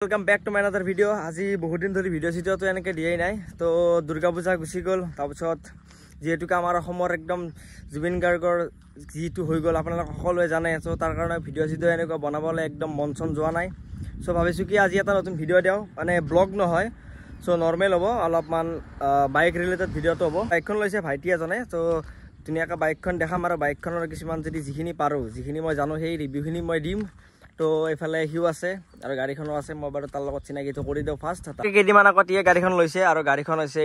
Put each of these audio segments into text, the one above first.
Welcome back to my another video. আজি বহুত দিন ধৰি ভিডিও চিডিও তো এনেকে দিয়াই নাই তো দুৰ্গা পূজা গুচি গ'ল তাৰপিছত যেহেতুকে আমাৰ অসমৰ একদম জুবিন গাৰ্গৰ জিটো হৈ গ'ল আপোনালোক সকলোৱে জানে সো তাৰ কাৰণে ভিডিও চিডিও এনেকুৱা বনাবলৈ একদম মন চন যোৱা নাই সো ভাবিছো কি আজি এটা নতুন ভিডিও দিও মানে ব্লগ নহয় সো নরমাল হ'ব অলপমান বাইক ৰিলেটেড ভিডিওটো হ'ব বাইকখন লৈছে ভাইটি এজনে তো ধুনীয়াকৈ বাইকখন দেখাম আৰু বাইকখনৰ কিছুমান যদি যিখিনি পাৰো যিখিনি মই জানো সেই ৰিভিউখিনি মই দিম তো এফালে হিউ আছে আৰু গাড়ীখনো আছে মই বাৰু তাৰ লগত চিনাকিটো কৰি দিও ফাৰ্ষ্ট কেইদিনমান আগত ইয়ে গাড়ীখন লৈছে আৰু গাড়ীখন হৈছে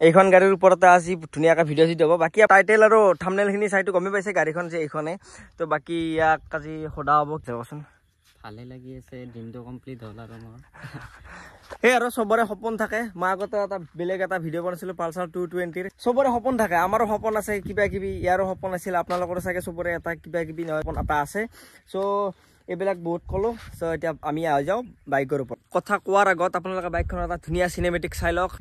এইখন গাড়ীৰ ওপৰতে আজি ধুনীয়াকৈ ভিডিও দি দিব বাকি টাইটেল আৰু থাম্বনেলখিনি চাইটো গমে পাইছে গাড়ীখন যে এইখনে তো বাকি ইয়াক আজি খোদা হ'ব যাবচোন ভালে লাগি আছে ড্ৰিমটো কমপ্লিট হ'ল আৰু মোৰ এই আৰু সবৰে সপোন থাকে মই আগতে এটা বেলেগ এটা ভিডিও বনাইছিলো পালসাৰ 220 সবৰে সপোন থাকে আমাৰো সপোন আছে কিবা কিবি ইয়াৰো সপোন আছিল আপোনালোকৰ চাগে সবৰে এটা কিবা কিবি নহয় সপোন এটা আছে সো এইবিলাক বহুত কলো সো এতিয়া আমি আহি যাও বাইকৰ ওপৰত কথা কোৱাৰ আগত আপোনালোকে বাইকখন এটা ধুনীয়া সিনেমেটিক চাই লওক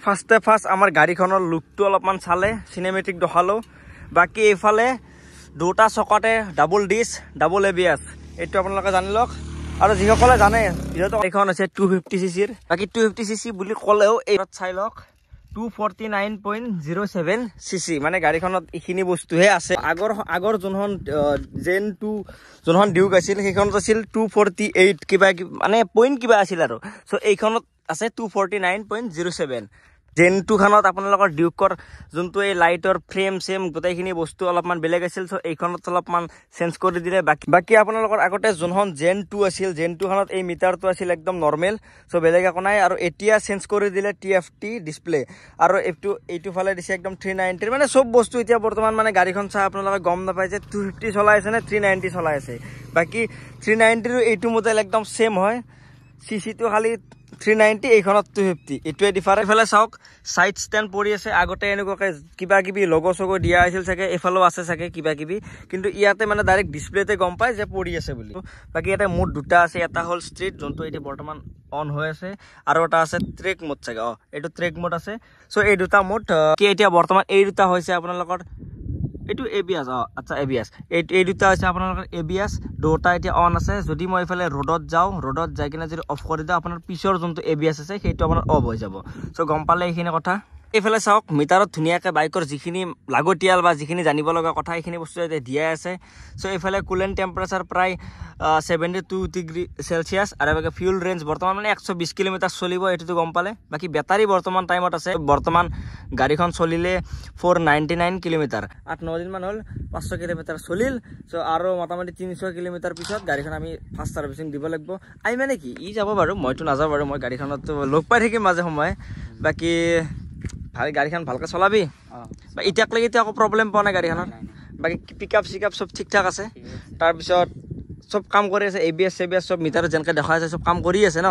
ফাৰ্স্ট আমাৰ গাড়ীখনৰ লুকটো অলপমান চালে সিনেমেটিক দেখালো বাকি এইফালে দুটা চকাতে ডাবল ডিস ডাবল এবিএস এইটো আপোনালোকে জানি লওক আৰু যিসকলে জানে যেহেতু এইখন আছে 250 সিসিৰ বাকি 250 সিসি বুলি ক'লেও এইত চাই লওক 249.07 সিসি মানে গাড়ীখনত ইখিনি বস্তুহে আছে আগৰ যোনখন জেন 2 যোনখন ডিউক আছিল সেইখনত আছিল 248 কিবা মানে পইণ্ট কিবা আছিল আৰু সো এইখনত আছে 249.07 জেন 2 খানত আপোনালোকৰ ডিউকৰ যোনটো এই লাইটৰ ফ্ৰেম সেম গোটেইখিনি বস্তু অলপমান বেলেগ আছিল সো এইখনত অলপমান চেঞ্জ কৰি দিলে বাকি আপোনালোকৰ আগতে যোনখন জেন 2 আছিল জেন 2 খানত এই মিটাৰটো আছিল একদম নৰমাল সো বেলেগ একো নাই আৰু এতিয়া চেঞ্জ কৰি দিলে টিএফটি ডিসপ্লে আৰু এইটো ফালে দিছে একদম 390 মানে সব বস্তু এতিয়া বৰ্তমান মানে গাড়ীখন চাই আপোনালোকে গম নাপায় যে 250 চলাই আছে নে 390 চলাই আছে বাকি 390 ৰ এইটো মডেল একদম সেম হয় সিসি টো খালি 390 এইখনত 250 এটোৱে ডিফাৰেন্স ফেলে চাওক সাইড স্ট্যান্ড পৰি আছে আগতে এনেকুৱাকে কিবা কিবি লোগো সগো দিয়া আছিল চাগে এফালো আছে চাগে কিবা কিবি কিন্তু ইয়াতে মানে ডাইৰেক্ট ডিসপ্লেতে গম পায় যে পৰি আছে বুলি বাকি এটা মোড দুটা আছে এটা হল স্ট্ৰীট যোনটো এতিয়া বৰ্তমান অন হৈ আছে আৰু এটা আছে ট্ৰেক মোড চাগে এইটো ট্ৰেক মোড আছে সো এই দুটা মোড কি এতিয়া বৰ্তমান এই দুটা হৈছে আপোনালোকৰ এটো এবিএস আচ্ছা এবিএস এই দুটা আছে আপোনালোকৰ এবিএস দুটা এতিয়া অন আছে যদি মই ইফালে ৰোডত যাই কিনে যদি অফ কৰি দিও আপোনাৰ পিছৰ যোনটো এবিএস আছে সেইটো আপোনাৰ অফ হৈ যাব সো গম পালে এইখিনি কথা এইফালে চাওক মিটাৰত ধুনীয়াকে বাইকৰ যিখিনি লাগতিয়াল বা যিখিনি জানিব লগা কথা এইখিনি বস্তু এতিয়া দিয়া আছে সো এইফালে কুলেন্ট টেম্পাৰেচাৰ প্ৰায় 72 ডিগ্ৰী সেলসিয়াস আৰু বাকি ফিউল ৰেঞ্জ বৰ্তমান মানে 120 কিলোমিটাৰ চলিব এটো গম পালে বাকি বেটাৰী বৰ্তমান টাইমত আছে বৰ্তমান গাড়ীখন চলিলে 499 কিলোমিটাৰ 8-9 দিন মান হল 500 কিলোমিটাৰ চলিল সো আৰু মোটামুটি 300 কিলোমিটাৰ পিছত গাড়ীখন আমি ফাৰ্স্ট সাৰ্ভিসিং দিব লাগিব আই মানে কি ই যাব বাৰু মইতো নাযাওঁ বাৰু মই গাড়ীখনত লগ পাই থাকিম মাজে সময়ে বাকি ভাই গাড়ীখন ভালকে চলাবি বা ইটাক লাগি এতিয়া একো প্ৰবলেম পোৱা নাই গাড়ীখনৰ বাকি পিকআপ সিকআপ সব ঠিক ঠাক আছে তাৰ পিছত সব কাম কৰি আছে এবিএস সব মিটাৰ যেনকে দেখা আছে সব কাম কৰি আছে ন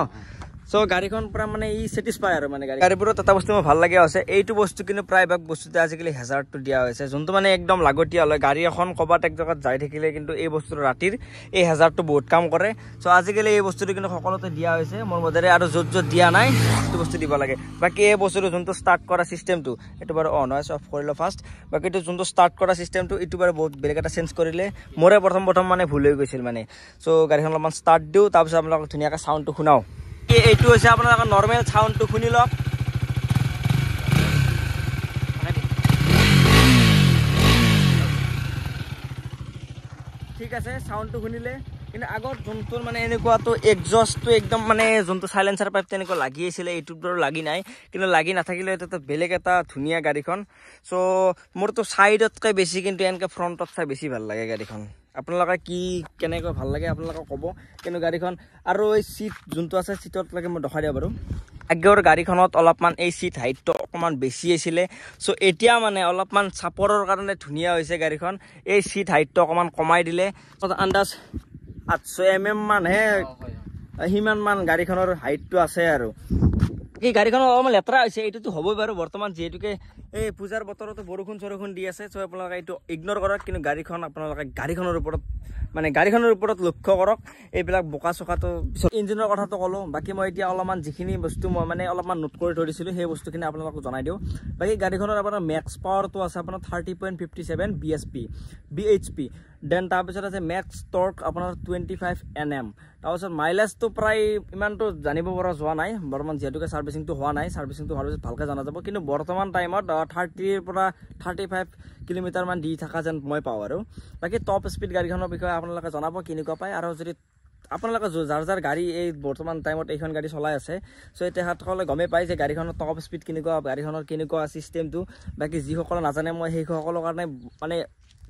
সো গাড়ীখন পুৰা মানে ই স্যাটিসফাই আৰু মানে গাড়ীবোৰত এটা বস্তু মই ভাল লাগে আছে এইটো বস্তু কিন্তু প্ৰায় ভাগ বস্তুতে আজিকালি হেজাৰটো দিয়া হৈছে যোনটো মানে একদম লাগতিয়াল হয় গাড়ী এখন কবাত এক জায়গাত যাই থাকিলে কিন্তু এই বস্তুটো ৰাতিৰ এই হেজাৰটো বহুত কাম কৰে সো আজিকালি এই বস্তুটো কিন্তু সকলোতে দিয়া হৈছে মোৰ মতেৰে আৰু য'ত দিয়া নাই সেইটো বস্তু দিব লাগে বাকি এই বস্তুটো যোনটো ষ্টাৰ্ট কৰা সিস্টেমটো এটো বাৰু অন হয় অফ কৰিলো ফাৰ্স্ট বাকি এটো যোনটো ষ্টাৰ্ট কৰা সিস্টেমটো এটো বাৰু বহুত বেলেগ এটা চেঞ্জ কৰিলে মোৰে প্ৰথম মানে ভুল হৈ গৈছিল মানে সো গাড়ীখন অলপমান ষ্টাৰ্ট দিও তাৰ পিছত আপোনালোকক ধুনীয়াকৈ সাউন্ডটো শুনাও এইটো হৈছে আপোনালোকৰ নরমাল সাউন্ডটো শুনি লওক ঠিক আছে সাউন্ডটো শুনিলে কিন্তু আগত যোনটো মানে এনেকুৱাটো এক্সজস্টটো একদম মানে যোনটো সাইলেন্সাৰ পাইপ তেনেকুৱা লাগি আছিল এইটো বাৰু লাগি নাই কিন্তু লাগি নাথাকিলে এটা বেলেগ এটা ধুনীয়া গাড়ীখন সো মোৰটো সাইডতকৈ বেছি কিন্তু এনেকৈ ফ্ৰণ্টত চাই বেছি ভাল লাগে গাড়ীখন আপোনালোকে কি কেনেকৈ ভাল লাগে আপোনালোকে ক'ব কিন্তু গাড়ীখন আৰু এই সিট যোনটো আছে সিটত লাগে মই দেখাই দিও বাৰু আগৰ গাড়ীখনত অলপমান এই সিট হাইটটো অকমান বেছি আছিল সো এতিয়া মানে অলপমান চাপৰৰ কাৰণে ধুনীয়া হৈছে গাড়ীখন এই সিট হাইটটো অকমান কমাই দিলে আন্দাজ 800 mm মান হে হিমান মান গাড়ীখনৰ হাইটটো আছে আৰু এই গাড়ীখন অলপমান লেতেৰা হৈছে এইটোতো হ'বই বাৰু বৰ্তমান যিহেতুকে এই পূজাৰ বতৰতো বৰষুণ চৰষুণ দি আছে চ' আপোনালোকে এইটো ইগন'ৰ কৰক কিন্তু গাড়ীখন আপোনালোকে গাড়ীখনৰ ওপৰত লক্ষ্য কৰক এইবিলাক বোকা চোকাটো পিছত ইঞ্জিনৰ কথাটো ক'লোঁ বাকী মই এতিয়া অলপমান যিখিনি বস্তু মই মানে অলপমান নোট কৰি থৈ দিছিলোঁ সেই বস্তুখিনি আপোনালোকক জনাই দিওঁ বাকী গাড়ীখনৰ আপোনাৰ মেক্স পাৱাৰটো আছে আপোনাৰ 30.57 BHP দেন তাৰপিছত আছে মেক্স টৰ্ক আপোনাৰ 25 Nm তাৰপিছত মাইলেজটো প্ৰায় ইমানটো জানিব পৰা যোৱা নাই বৰ্তমান যিহেতুকে ছাৰ্ভিচিংটো হোৱা নাই ছাৰ্ভিচিংটো হোৱাৰ পিছত ভালকৈ জনা যাব কিন্তু বৰ্তমান টাইমত 30ৰ পৰা 35 কিলোমিটাৰমান দি থকা যেন মই পাওঁ আৰু বাকী টপ স্পীড গাড়ীখনৰ বিষয়ে আপোনালোকে জনাব কেনেকুৱা পায় আৰু যদি আপোনালোকে যাৰ গাড়ী এই বৰ্তমান টাইমত এইখন গাড়ী চলাই আছে চ' তেখেতসকলে গমেই পায় যে গাড়ীখনৰ টপ স্পীড কেনেকুৱা গাড়ীখনৰ কেনেকুৱা চিষ্টেমটো বাকী যিসকলে নাজানে মই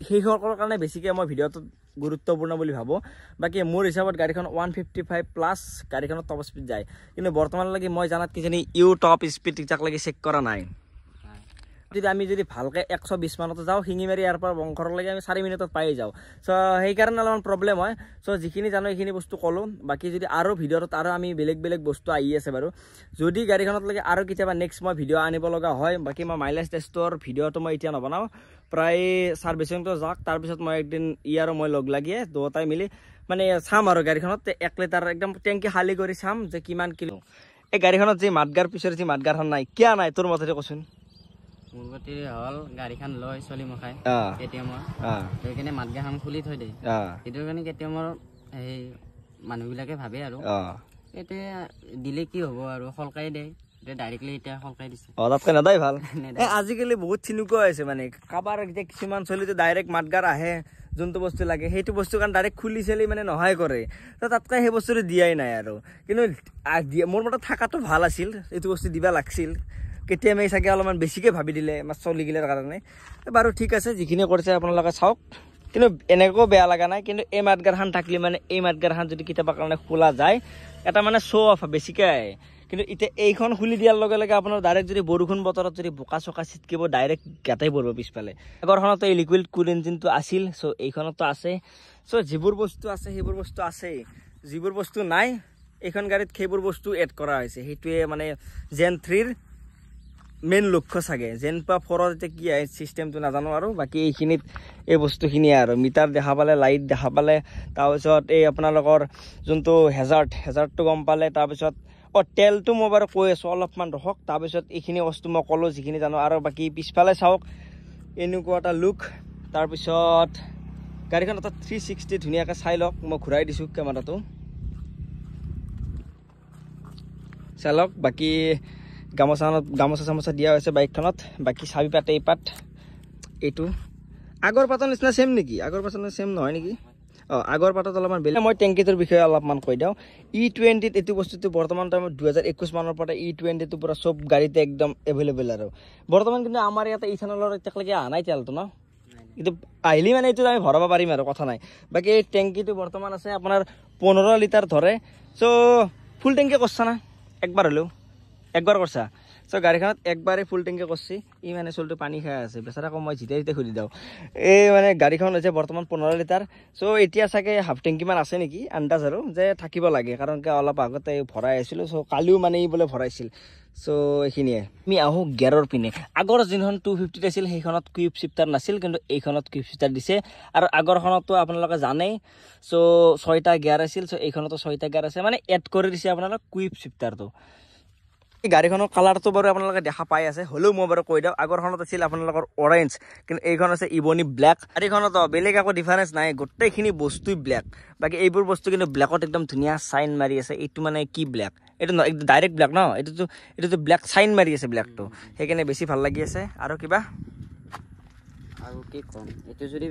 সেইসকলৰ কাৰণে বেছিকৈ মই ভিডিঅ'টোত গুৰুত্বপূৰ্ণ বুলি ভাবোঁ বাকী মোৰ হিচাপত গাড়ীখন 155+ গাড়ীখনত টপ স্পীড যায় কিন্তু বৰ্তমানলৈকে মই জানাত কিজানি টপ স্পীড এতিয়ালৈকে চেক কৰা নাই যদি আমি যদি ভালকৈ 120 মানতো যাওঁ শিঙিমাৰি ইয়াৰ পৰা বংশৰলৈকে আমি 4 মিনিটত পাই যাওঁ চ' সেইকাৰণে অলপমান প্ৰব্লেম হয় চ' যিখিনি জানো এইখিনি বস্তু ক'লোঁ বাকী যদি আৰু ভিডিঅ'টোত আৰু আমি বেলেগ বস্তু আহি আছে বাৰু যদি গাড়ীখনতলৈকে আৰু কেতিয়াবা নেক্সট মই ভিডিঅ' আনিব লগা হয় বাকী মই মাইলেজ টেষ্টৰ ভিডিঅ'টো মই এতিয়া নবনাওঁ প্ৰায় ছাৰ্ভিচিংটো যাওক তাৰপিছত মই একদিন আৰু মই লগ লাগিয়ে দুয়োটাই মিলি মানে চাম আৰু গাড়ীখনত 1 লিটাৰ একদম টেংকি খালী কৰি চাম যে কিমান কিলো এই গাড়ীখনত যি মাতগাৰ পিছৰ যি মাতগাৰখন নাই কিয় নাই তোৰ মতে কচোন মোৰ গতি হ'ল গাড়ীখন লৈ চলি মখাই কেটিএমৰ সেইকাৰণে মাতগাখন খুলি থৈ দিয়ে সেইটো কাৰণে কেটিএমৰ সেই মানুহবিলাকে ভাবে আৰু এতিয়া দিলে কি হ'ব আৰু সলকাই দিয়ে এতিয়া ডাইৰেক্টলি এতিয়া সলকাই দিছে তাতকৈ নেদাই ভাল আজিকালি বহুত চিনুকুৱা হৈছে মানে কাৰোবাৰ এতিয়া কিছুমান চলিটো ডাইৰেক্ট মাতগাৰ আহে যোনটো বস্তু লাগে সেইটো বস্তু কাৰণ ডাইৰেক্ট খুলি চেলি মানে নহয় কৰে তো তাতকৈ সেই বস্তুটো দিয়াই নাই আৰু কিন্তু মোৰ মতে থকাটো ভাল আছিল এইটো বস্তু দিবা লাগিছিল কেতিয়াবা চাগে অলপমান বেছিকৈ ভাবি দিলে আমাৰ চলিগিলাৰ কাৰণে বাৰু ঠিক আছে যিখিনি কৰিছে আপোনালোকে চাওক কিন্তু এনেকৈও বেয়া লগা নাই কিন্তু এই মাতগাৰখন থাকিলে মানে এই মাতগাৰখন যদি কেতিয়াবা কাৰণে খোলা যায় এটা মানে শ্ব' অফ বেছিকৈ আহে কিন্তু এতিয়া এইখন খুলি দিয়াৰ লগে লগে আপোনাৰ ডাইৰেক্ট যদি বৰষুণ বতৰত যদি বোকা চকা ছিটকিব ডাইৰেক্ট গাতেই পৰিব পিছফালে আগৰখনতো এই লিকুইড কুল ইঞ্জিনটো আছিল চ' এইখনতো আছে চ' যিবোৰ বস্তু আছে সেইবোৰ বস্তু আছেই যিবোৰ বস্তু নাই এইখন গাড়ীত সেইবোৰ বস্তু এড কৰা হৈছে সেইটোৱে মানে জেন 3ৰ মেইন লক্ষ্য চাগে জেন 4ৰ এতিয়া কি আহে চিষ্টেমটো নাজানো আৰু বাকী এইখিনিত এই বস্তুখিনিয়ে আৰু মিটাৰ দেখা পালে লাইট দেখা পালে তাৰপিছত এই আপোনালোকৰ যোনটো হেজাৰ্টটো গম পালে তাৰপিছত তেলটো মই বাৰু কৈ আছোঁ অলপমান ৰখক তাৰপিছত এইখিনি বস্তু মই ক'লোঁ যিখিনি জানো আৰু বাকী পিছফালে চাওক এনেকুৱা এটা লুক তাৰপিছত গাড়ীখন এটা 360 ধুনীয়াকৈ চাই লওক মই ঘূৰাই দিছোঁ কেমেৰাটো চাই লওক বাকী গামোচা চামোচা দিয়া হৈছে বাইকখনত বাকী চাবি পাত এই পাত এইটো আগৰ পাতৰ নিচিনা ছেম নেকি আগৰ পাতৰ ছেম নহয় নেকি আগৰ পাতত অলপমান বেলেগ মই টেংকিটোৰ বিষয়ে অলপমান কৈ দিওঁ E20 এইটো বস্তুটো বৰ্তমান টাইমত 2021 মানৰ পৰা E20টো পুৰা চব গাড়ীতে একদম এভেইলেবল আৰু বৰ্তমান কিন্তু আমাৰ ইয়াতে ইথানলৰ এতিয়ালৈকে অহা নাই তেলটো ন কিন্তু আহিলে মানে এইটো আমি ভৰাব পাৰিম আৰু কথা নাই বাকী এই টেংকিটো বৰ্তমান আছে আপোনাৰ 15 লিটাৰ ধৰে চ' ফুল টেংকি কৰছা না একবাৰ কৰছা চ' গাড়ীখনত একবাৰেই ফুল টেংকি কৰছি ই মানে চলটো পানী খাই আছে বেচাৰাকো মই যেতিয়া ঘূৰি দিওঁ এই মানে গাড়ীখন হৈছে বৰ্তমান 15 লিটাৰ চ' এতিয়া চাগে হাফ টেংকিমান আছে নেকি আন্দাজ আৰু যে থাকিব লাগে কাৰণ অলপ আগতে ভৰাই আছিলোঁ চ' কালিও মানে ই বোলে ভৰাইছিল চ' এইখিনিয়ে আমি আহোঁ গিয়াৰৰ পিনে আগৰ যোনখন 250 আছিল সেইখনত কুইক শ্বিফ্টাৰ নাছিল কিন্তু এইখনত কুইক শ্বিফ্টাৰ দিছে আৰু আগৰখনতো আপোনালোকে জানেই চ' 6টা গিয়াৰ আছিল চ' এইখনতো 6টা গিয়াৰ আছে মানে এড কৰি দিছে আপোনালোকে কুইক শ্বিফ্টাৰটো এই গাড়ীখনৰ কালাৰটো বাৰু আপোনালোকে দেখা পাই আছে হ'লেও মই বাৰু কৈ দিওঁ আগৰখনত আছিল আপোনালোকৰ অৰেঞ্জ কিন্তু এইখন আছে ইবনি ব্লেক গাড়ীখনত বেলেগ একো ডিফাৰেঞ্চ নাই গোটেইখিনি বস্তুই ব্লেক বাকী এইবোৰ বস্তু কিন্তু ব্লেকত একদম ধুনীয়া চাইন মাৰি আছে এইটো মানে কি ব্লেক এইটো ডাইৰেক্ট ব্লেক ন এইটোতো ব্লেক চাইন মাৰি আছে ব্লেকটো সেইকাৰণে বেছি ভাল লাগি আছে আৰু কিবা আৰু কি ক'ম এইটো যদি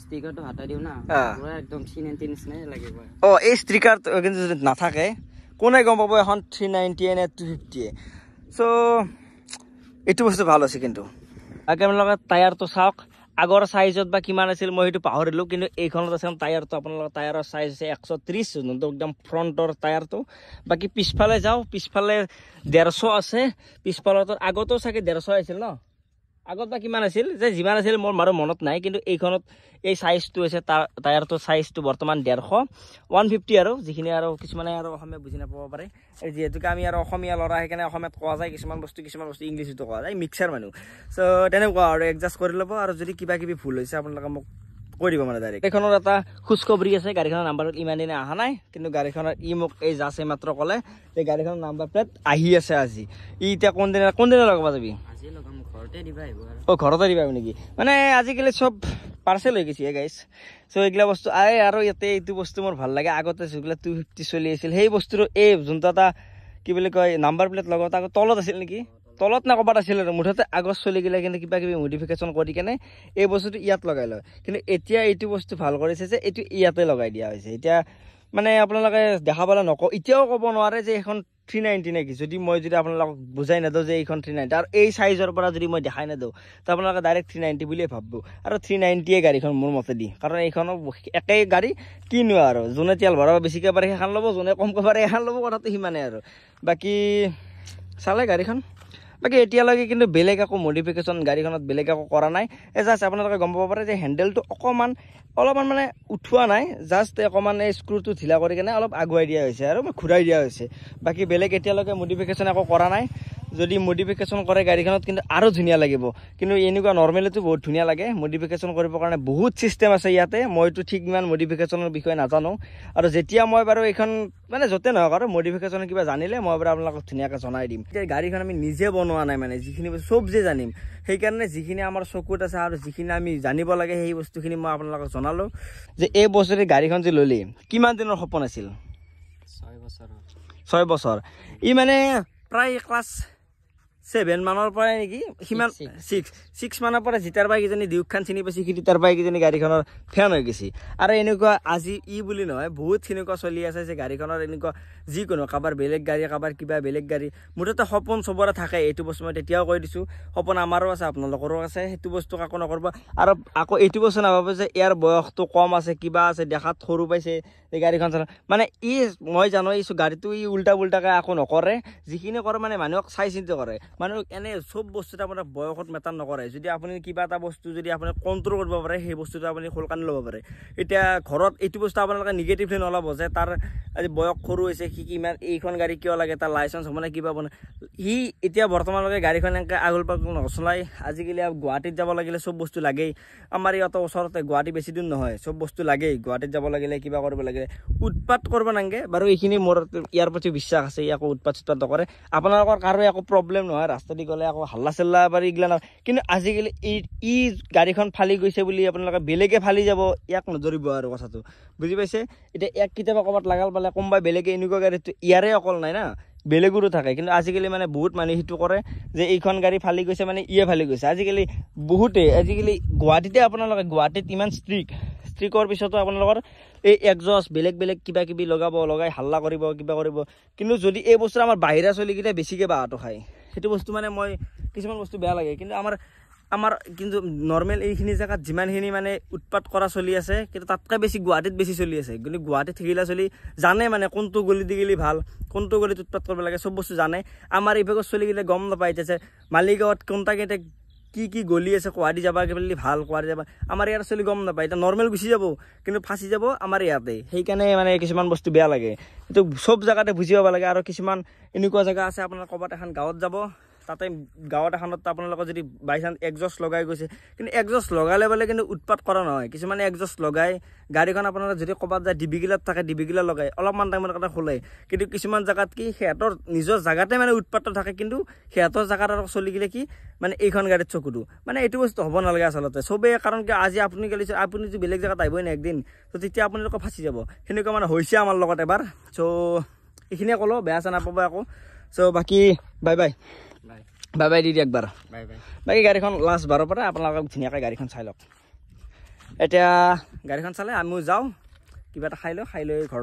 ষ্টিকাৰটো হটাই দিওঁ না পুৰা একদম 390 নিচিনাই লাগিব এই ষ্টিকাৰটো কিন্তু যদি নাথাকে কোনে গম পাব এখন 390 নে 250 চ' এইটো বস্তু ভাল আছে কিন্তু আপোনালোকে টায়াৰটো চাওক আগৰ চাইজত বা কিমান আছিল মই সেইটো পাহৰিলোঁ কিন্তু এইখনত আছে টায়াৰটো আপোনালোকৰ টায়াৰৰ চাইজ আছে 130 যোনটো একদম ফ্ৰণ্টৰ টায়াৰটো বাকী পিছফালে যাওঁ পিছফালে 150 আছে পিছফালৰ আগতো চাগে 150 আছিল ন আগত বা কিমান আছিল যে যিমান আছিল মোৰ মাৰো মনত নাই কিন্তু এইখনত এই সাইজটো আছে টায়াৰটো সাইজটো বৰ্তমান 150 150 আৰু যিখিনি আৰু কিছুমানে আৰু অসমীয়া বুজি নাপাব পাৰে যেহেতুকে আমি আৰু অসমীয়া ল'ৰা সেইকাৰণে অসমীয়াত কোৱা যায় কিছুমান বস্তু ইংলিছতো কোৱা যায় মিক্সাৰ মানুহ সো তেনেকুৱা আৰু এডজাষ্ট কৰি ল'ব আৰু যদি কিবা কিবি ভুল হৈছে আপোনালোকে মোক কৈ দিব মানে ডাইৰেক্ট এইখনৰ এটা খুচখবৰি আছে গাড়ীখনৰ নাম্বাৰত ইমান দিনে অহা নাই কিন্তু গাড়ীখনৰ মোক এই জাছে মাত্ৰ ক'লে এই গাড়ীখনৰ নাম্বাৰ প্লেট আহি আছে আজি এতিয়া কোন দিনা লগাব যাবি ঘৰতে দিবা নেকি মানে আজিকালি চব পাৰ্চেল হৈ গৈছে গাইছ সো এইগিলা বস্তু আহে আৰু ইয়াতে এইটো বস্তু মোৰ ভাল লাগে আগতে যিবিলাক 250 চলি আছিল সেই বস্তুটো এই যোনটো এটা কি বুলি কয় নাম্বাৰ প্লেট লগত আগত তলত আছিল নেকি তলত না ক'ৰবাত আছিল আৰু মুঠতে আগত চলি গ'লে কিন্তু কিবা কিবি মডিফিকেশ্যন কৰি কেনে এই বস্তুটো ইয়াত লগাই লয় কিন্তু এতিয়া এইটো বস্তু ভাল কৰিছে যে এইটো ইয়াতে লগাই দিয়া হৈছে এতিয়া মানে আপোনালোকে দেখা পালে নকওঁ এতিয়াও ক'ব নোৱাৰে যে এখন 390 নেকি যদি মই যদি আপোনালোকক বুজাই নেদওঁ যে এইখন 390 আৰু এই সাইজৰ পৰা যদি মই দেখাই নেদওঁ তো আপোনালোকে ডাইৰেক্ট 390 বুলিয়ে ভাবিব আৰু 390 গাড়ীখন মোৰ মতে দি কাৰণ এইখনো একেই গাড়ী কিনো আৰু যোনে তেল ভৰাব বেছিকৈ পাৰে সেইখন ল'ব যোনে কমকৈ পাৰে সেইখন ল'ব কথাটো সিমানেই আৰু বাকী চালে গাড়ীখন বাকী এতিয়ালৈকে কিন্তু বেলেগ একো মডিফিকেশ্যন গাড়ীখনত বেলেগ একো কৰা নাই জাষ্ট আপোনালোকে গম পাব পাৰে যে হেণ্ডেলটো অলপমান মানে উঠোৱা নাই জাষ্ট অকণমান এই স্ক্ৰুটো ঢিলা কৰি কেনে অলপ আগুৱাই দিয়া হৈছে আৰু ঘূৰাই দিয়া হৈছে বাকী বেলেগ এতিয়ালৈকে মডিফিকেশ্যন একো কৰা নাই যদি মডিফিকেশ্যন কৰে গাড়ীখনত কিন্তু আৰু ধুনীয়া লাগিব কিন্তু এনেকুৱা নৰ্মেলিটো বহুত ধুনীয়া লাগে মডিফিকেশ্যন কৰিবৰ কাৰণে বহুত চিষ্টেম আছে ইয়াতে মইতো ঠিক ইমান মডিফিকেশ্যনৰ বিষয়ে নাজানো আৰু যেতিয়া মই বাৰু এইখন মানে য'তে নহওক আৰু মডিফিকেশ্যনৰ কিবা জানিলে মই বাৰু আপোনালোকক ধুনীয়াকৈ জনাই দিম এতিয়া গাড়ীখন আমি নিজে বনোৱা নাই মানে যিখিনি চব যে জানিম সেইকাৰণে যিখিনি আমাৰ চকুত আছে আৰু যিখিনি আমি জানিব লাগে সেই বস্তুখিনি মই আপোনালোকক জনালোঁ যে এই বছৰে গাড়ীখন যে ল'লি কিমান দিনৰ সপোন আছিল 6 বছৰ ই মানে প্ৰায় ক্লাছ 7 মানৰ পৰাই নেকি সিমান 6 মানৰ পৰা জিতাৰ বাই কিজনী ডিউকখন চিনি পাইছে সি তাৰ বাই কিজনী গাড়ীখনৰ ফেন হৈ গৈছে আৰু এনেকুৱা আজি ই বুলি নহয় বহুত সেনেকুৱা চলি আছে যে গাড়ীখনৰ এনেকুৱা যিকোনো কাৰোবাৰ বেলেগ গাড়ী কাৰোবাৰ কিবা বেলেগ গাড়ী মুঠতে সপোন চবৰে থাকে এইটো বস্তু মই তেতিয়াও কৈ দিছোঁ সপোন আমাৰো আছে আপোনালোকৰো আছে সেইটো বস্তু কাকো নকৰিব আৰু আকৌ এইটো বস্তু নাভাব যে ইয়াৰ বয়সটো কম আছে কিবা আছে দেখাত সৰু পাইছে এই গাড়ীখন চলা মানে মই জানো এই গাড়ীটো উল্টাকৈ একো নকৰে যিখিনি কৰে মানে মানুহক চাই চিন্তি কৰে মানুহ এনে চব বস্তুটো আপোনাৰ বয়সত মেটাৰ নকৰে যদি আপুনি কিবা এটা বস্তু যদি আপুনি কণ্ট্ৰল কৰিব পাৰে সেই বস্তুটো আপুনি খোলকানি ল'ব পাৰে এতিয়া ঘৰত এইটো বস্তু আপোনালোকে নিগেটিভলি নল'ব যে তাৰ আজি বয়স সৰু হৈছে সি কিমান এইখন গাড়ী কিয় লাগে তাৰ লাইচেঞ্চ হ'ব নে কিবা বনায় সি এতিয়া বৰ্তমানলৈকে গাড়ীখন এনেকৈ আগল পাগল নচলাই আজিকালি গুৱাহাটীত যাব লাগিলে চব বস্তু লাগেই আমাৰ ইয়াত ওচৰতে গুৱাহাটী বেছি দূৰ নহয় চব বস্তু লাগেই গুৱাহাটীত যাব লাগিলে কিবা কৰিব লাগিলে উৎপাত কৰিব নালাগে বাৰু এইখিনি মোৰ ইয়াৰ প্ৰতি বিশ্বাস আছে একো উৎপাত নকৰে আপোনালোকৰ কাৰো একো প্ৰব্লেম নহয় ৰাস্তা দি গ'লে আকৌ হাল্লা চাল্লা পাৰি এইগিলা নহয় কিন্তু আজিকালি ই গাড়ীখন ফালি গৈছে বুলি আপোনালোকে বেলেগে ফালি যাব ইয়াক নধৰিব আৰু কথাটো বুজি পাইছে এতিয়া ইয়াক কেতিয়াবা ক'ৰবাত লাগাল পালে কোনোবাই বেলেগে এনেকুৱা গাড়ীটো ইয়াৰে অকল নাই না বেলেগৰো থাকে কিন্তু আজিকালি মানে বহুত মানুহে সেইটো কৰে যে এইখন গাড়ী ফালি গৈছে মানে ইয়ে ফালি গৈছে আজিকালি গুৱাহাটীতে আপোনালোকে গুৱাহাটীত ইমান ষ্ট্ৰিকৰ পিছতো আপোনালোকৰ এই একজষ্ট বেলেগ কিবা কিবি লগাই হাল্লা কৰিব কিবা কৰিব কিন্তু যদি এই বস্তু আমাৰ বাহিৰা চলিকেইটা বেছিকৈ বাঁহটো খায় সেইটো বস্তু মানে মই কিছুমান বস্তু বেয়া লাগে কিন্তু আমাৰ কিন্তু নৰ্মেল এইখিনি জেগাত যিমানখিনি মানে উৎপাত কৰা চলি আছে কিন্তু তাতকৈ বেছি গুৱাহাটীত বেছি চলি আছে কিন্তু গুৱাহাটীত থাকিলে চলি জানে মানে কোনটো গলি দি গ'লে ভাল কোনটো গলিত উৎপাত কৰিব লাগে চব বস্তু জানে আমাৰ এইভাগত চলি গ'লে গম নাপায় এতিয়া মালিগাঁৱত কোনটাকেইটা কি গলি আছে গুৱাহাটী যাবা বুলি ভাল গুৱাহাটী যাবা আমাৰ ইয়াৰ চলি গম নাপায় এতিয়া নৰ্মেল গুচি যাব কিন্তু ফাঁচি যাব আমাৰ ইয়াতে সেইকাৰণে মানে কিছুমান বস্তু বেয়া লাগে এইটো চব জেগাতে বুজি পাব লাগে আৰু কিছুমান এনেকুৱা জেগা আছে আপোনাৰ ক'ৰবাত এখন গাঁৱত যাব তাতে গাঁৱত এখনত আপোনালোকৰ যদি বাই চান্স একজষ্ট লগাই গৈছে কিন্তু একজষ্ট লগালে বোলে কিন্তু উৎপাত কৰা নহয় কিছুমানে একজষ্ট লগাই গাড়ীখন আপোনালোকে যদি ক'ৰবাত যায় ডিবিগিলাত থাকে ডিবিগিলা লগাই অলপমান টাইমৰ কাৰণে খোলে কিন্তু কিছুমান জেগাত কি সিহঁতৰ নিজৰ জেগাতে মানে উৎপাতটো থাকে কিন্তু সিহঁতৰ জেগাত আৰু চলি গ'লে কি মানে এইখন গাড়ীত চকুটো মানে এইটো বস্তু হ'ব নালাগে আচলতে চবেই কাৰণ কি আজি আপুনি গেলিছে আপুনি যদি বেলেগ জেগাত আহিবই নাই একদিন তো তেতিয়া আপোনালোকে ফাঁচি যাব সেনেকুৱা মানে হৈছে আমাৰ লগত এবাৰ চ' এইখিনিয়ে ক'লোঁ বেয়া চেয়া নাপাব আকৌ চ' বাকী বাই দি দিয়ক একবাৰ বাকী গাড়ীখন লাষ্ট বাৰৰ পৰা আপোনালোকক ধুনীয়াকৈ গাড়ীখন চাই লওক এতিয়া গাড়ীখন চালে আমিও যাওঁ কিবা এটা খাই লৈ ঘৰ